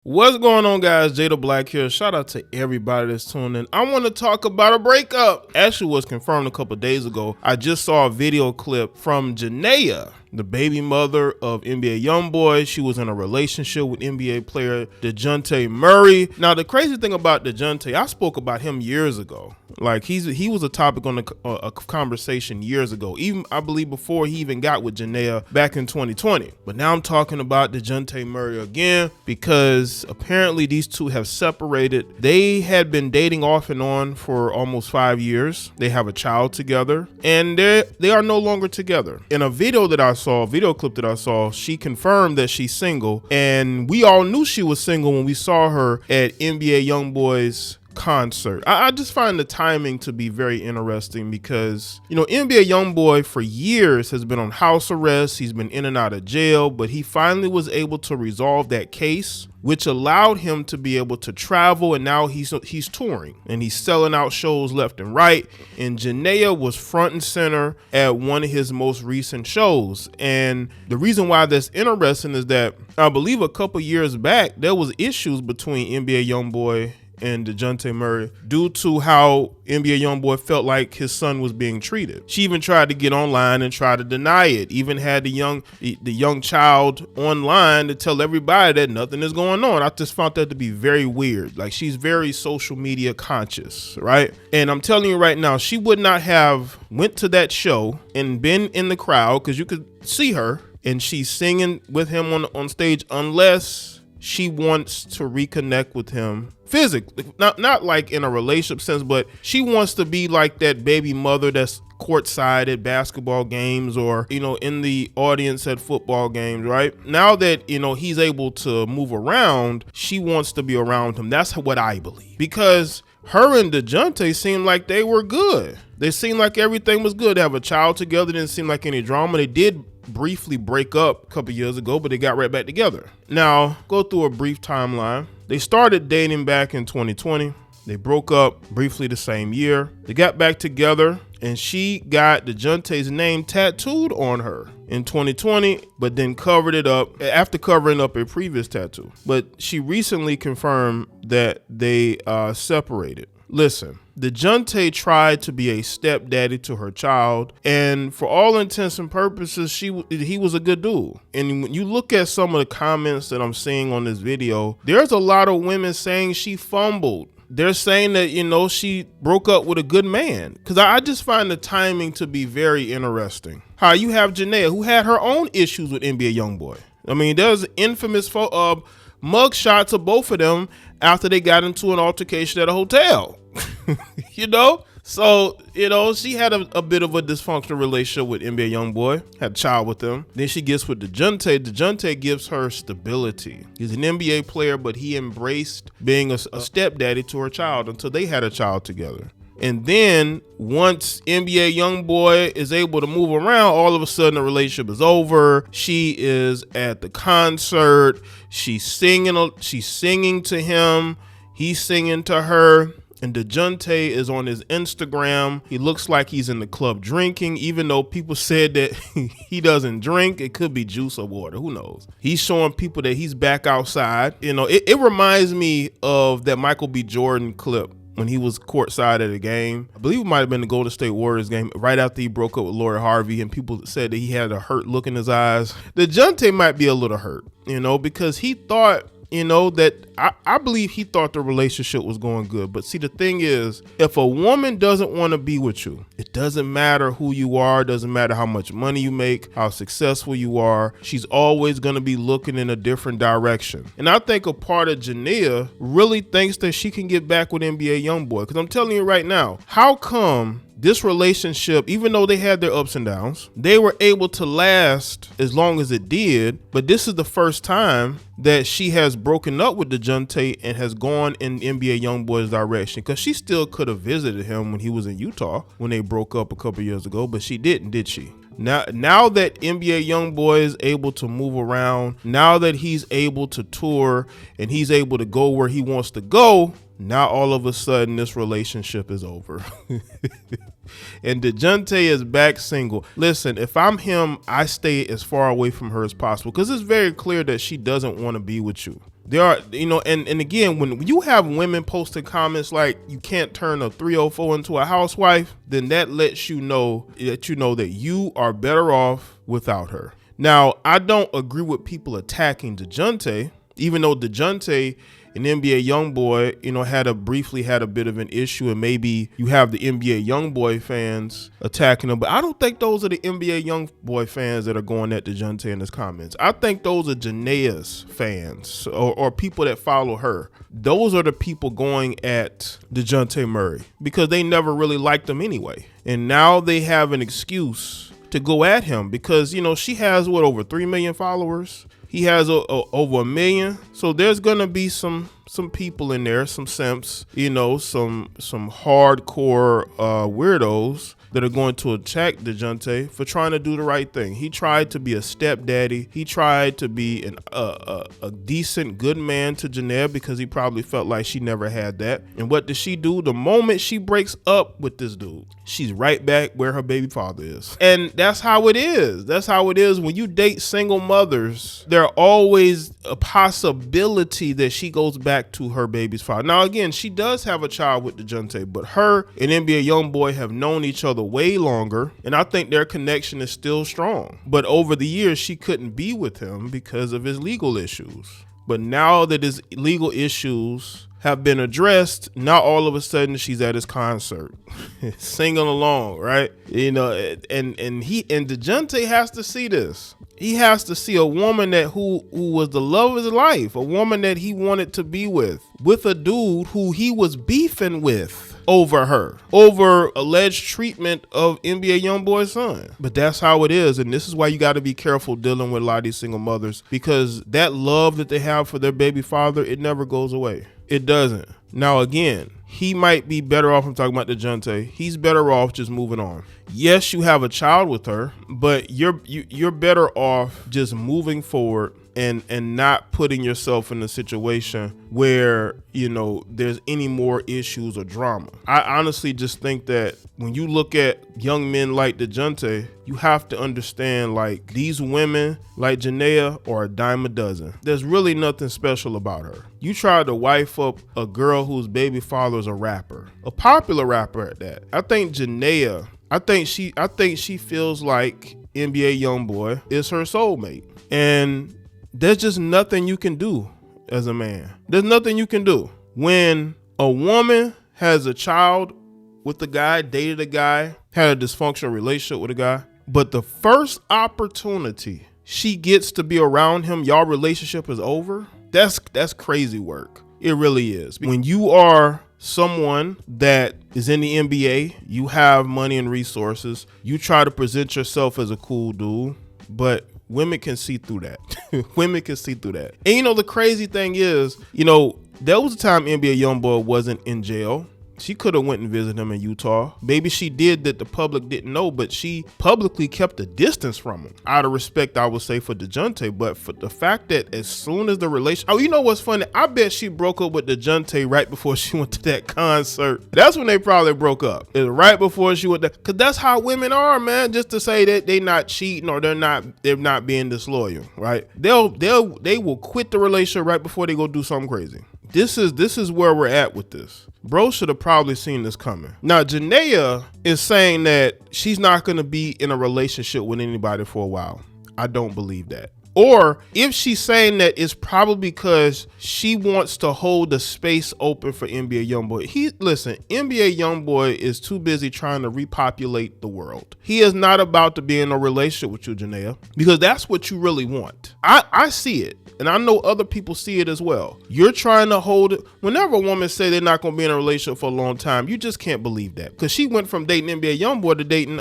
What's going on, guys? Jay the Black here. Shout out to everybody that's tuning in. I want to talk about a breakup. Actually was confirmed a couple days ago. I just saw a video clip from Jania, the baby mother of NBA YoungBoy. She was in a relationship with NBA player Dejounte Murray. Now, the crazy thing about Dejountay, I spoke about him years ago. Like he was a topic on a conversation years ago, even I believe before he even got with Jania back in 2020. But now I'm talking about Dejounte Murray again because apparently these two have separated. They had been dating off and on for almost 5 years. They have a child together, and they are no longer together. In a video clip that I saw, she confirmed that she's single, and we all knew she was single when we saw her at NBA YoungBoy's concert. I just find the timing to be very interesting because, you know, NBA YoungBoy for years has been on house arrest. He's been in and out of jail, but he finally was able to resolve that case, which allowed him to be able to travel, and now he's touring and he's selling out shows left and right. And Jania was front and center at one of his most recent shows. And the reason why that's interesting is that I believe a couple years back there was issues between NBA YoungBoy and Dejounte Murray due to how NBA YoungBoy felt like his son was being treated. She even tried to get online and try to deny it. Even had the young child online to tell everybody that nothing is going on. I just found that to be very weird. Like, she's very social media conscious, right? And I'm telling you right now, she would not have went to that show and been in the crowd, because you could see her and she's singing with him on stage, unless she wants to reconnect with him physically, not like in a relationship sense, but she wants to be like that baby mother that's courtside at basketball games, or, you know, in the audience at football games, right? Now that, you know, he's able to move around, she wants to be around him. That's what I believe, because her and Dejountay seemed like they were good. They seemed like everything was good. They have a child together. Didn't seem like any drama. They did briefly break up a couple years ago, but they got right back together. Now, go through a brief timeline. They started dating back in 2020. They broke up briefly the same year. They got back together, and she got Dejountay's name tattooed on her in 2020, but then covered it up after covering up a previous tattoo. But she recently confirmed that they separated. Listen, Dejountay tried to be a stepdaddy to her child, and for all intents and purposes, he was a good dude. And when you look at some of the comments that I'm seeing on this video, there's a lot of women saying she fumbled. They're saying that, you know, she broke up with a good man. Because I just find the timing to be very interesting. How you have Jania, who had her own issues with NBA YoungBoy. I mean, there's infamous mug shots of both of them after they got into an altercation at a hotel. You know? So, you know, she had a bit of a dysfunctional relationship with NBA YoungBoy, had a child with him. Then she gets with Dejountay. Dejountay gives her stability. He's an NBA player, but he embraced being a stepdaddy to her child until they had a child together. And then once NBA YoungBoy is able to move around, all of a sudden the relationship is over. She is at the concert. She's singing to him. He's singing to her. And Dejountay is on his Instagram. He looks like he's in the club drinking, even though people said that he doesn't drink. It could be juice or water. Who knows? He's showing people that he's back outside. You know, it reminds me of that Michael B. Jordan clip when he was courtside at a game. I believe it might have been the Golden State Warriors game, right after he broke up with Lori Harvey, and people said that he had a hurt look in his eyes. Dejountay might be a little hurt, you know, because he thought, you know, that I believe he thought the relationship was going good. But see, the thing is, if a woman doesn't want to be with you, it doesn't matter who you are, doesn't matter how much money you make, how successful you are, she's always going to be looking in a different direction. And I think a part of Jania really thinks that she can get back with NBA YoungBoy. Because I'm telling you right now, how come this relationship, even though they had their ups and downs, they were able to last as long as it did? But this is the first time that she has broken up with Dejountay and has gone in NBA YoungBoy's direction, because she still could have visited him when he was in Utah when they broke up a couple years ago, but she didn't, did she? Now that NBA YoungBoy is able to move around, now that he's able to tour and he's able to go where he wants to go, now all of a sudden this relationship is over. And Dejountay is back single. Listen, if I'm him, I stay as far away from her as possible, because it's very clear that she doesn't want to be with you. There are, and again, when you have women posting comments like you can't turn a 304 into a housewife, then that lets you know that you are better off without her. Now, I don't agree with people attacking Dejountay, even though Dejountay and NBA YoungBoy, briefly had a bit of an issue, and maybe you have the NBA YoungBoy fans attacking him, but I don't think those are the NBA YoungBoy fans that are going at Dejountay in his comments. I think those are Jania's fans or people that follow her. Those are the people going at Dejounte Murray because they never really liked him anyway, and now they have an excuse to go at him because she has over 3 million followers. He has over 1 million. So there's gonna be some people in there, some simps, some hardcore weirdos that are going to attack Dejountay for trying to do the right thing. He tried to be a stepdaddy. He tried to be a decent, good man to Jania because he probably felt like she never had that. And what does she do? The moment she breaks up with this dude, she's right back where her baby father is. And that's how it is. That's how it is when you date single mothers. There are always a possibility that she goes back to her baby's father. Now, again, she does have a child with Dejountay, but her and NBA YoungBoy have known each other way longer, and I think their connection is still strong. But over the years, she couldn't be with him because of his legal issues. But now that his legal issues have been addressed, now all of a sudden she's at his concert singing along, right? And Dejountay has to see this. He has to see a woman who was the love of his life, a woman that he wanted to be with a dude who he was beefing with over alleged treatment of NBA YoungBoy's son. But that's how it is, and this is why you got to be careful dealing with a lot of these single mothers, because that love that they have for their baby father, it never goes away. It doesn't. Now, again, he might be better off. I'm talking about Dejountay. He's better off just moving on. Yes, you have a child with her, but you're better off just moving forward and not putting yourself in a situation where there's any more issues or drama. I honestly just think that when you look at young men like Dejountay, you have to understand, like, these women like Jania are a dime a dozen. There's really nothing special about her. You tried to wife up a girl whose baby father is a rapper, a popular rapper at that. I think Jania, I think she feels like NBA YoungBoy is her soulmate, and there's just nothing you can do as a man. There's nothing you can do. When a woman has a child with a guy, dated a guy, had a dysfunctional relationship with a guy, but the first opportunity she gets to be around him, y'all relationship is over, that's crazy work. It really is. When you are someone that is in the NBA, you have money and resources, you try to present yourself as a cool dude, but women can see through that. Women can see through that. And the crazy thing is, there was a time NBA YoungBoy wasn't in jail. She could have went and visited him in Utah. Maybe she did that the public didn't know, but she publicly kept a distance from him. Out of respect, I would say, for Dejountay, but for the fact that as soon as the relation... Oh, you know what's funny? I bet she broke up with Dejountay right before she went to that concert. That's when they probably broke up. It was right before she went there. Because that's how women are, man. Just to say that they not cheating or they're not being disloyal, right? They will quit the relationship right before they go do something crazy. This is where we're at with this. Bro should have probably seen this coming. Now, Jania is saying that she's not going to be in a relationship with anybody for a while. I don't believe that. Or if she's saying that, it's probably because she wants to hold the space open for NBA YoungBoy. Listen, NBA YoungBoy is too busy trying to repopulate the world. He is not about to be in a relationship with you, Jania, because that's what you really want. I see it. And I know other people see it as well. You're trying to hold it. Whenever a woman say they're not going to be in a relationship for a long time, you just can't believe that. Because she went from dating NBA YoungBoy to dating,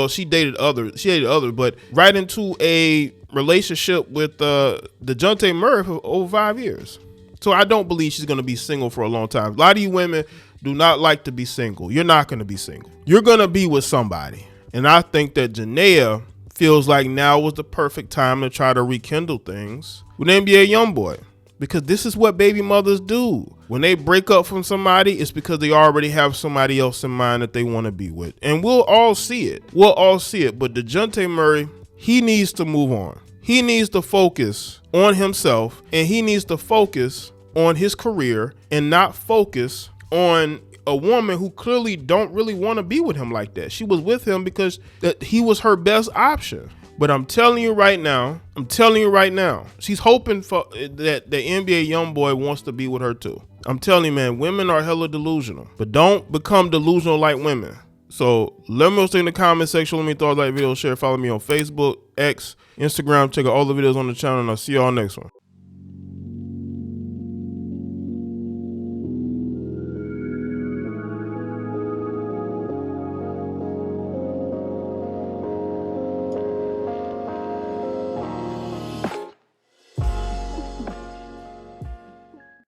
she dated others, but right into a relationship with Dejounte Murray for over 5 years. So I don't believe she's going to be single for a long time. A lot of you women do not like to be single. You're not going to be single. You're going to be with somebody. And I think that Jania feels like now was the perfect time to try to rekindle things with NBA YoungBoy, because this is what baby mothers do. When they break up from somebody, it's because they already have somebody else in mind that they want to be with. And we'll all see it. But Dejounte Murray, he needs to move on. he needs to focus on himself, and he needs to focus on his career and not focus on a woman who clearly don't really want to be with him like that. She was with him because that he was her best option. But I'm telling you right now, she's hoping for that the NBA YoungBoy wants to be with her too. I'm telling you, man, women are hella delusional, but don't become delusional like women. So let me know in the comment section. Let me thoughts, like, video, share, follow me on Facebook, X, Instagram. Check out all the videos on the channel, and I'll see y'all next one.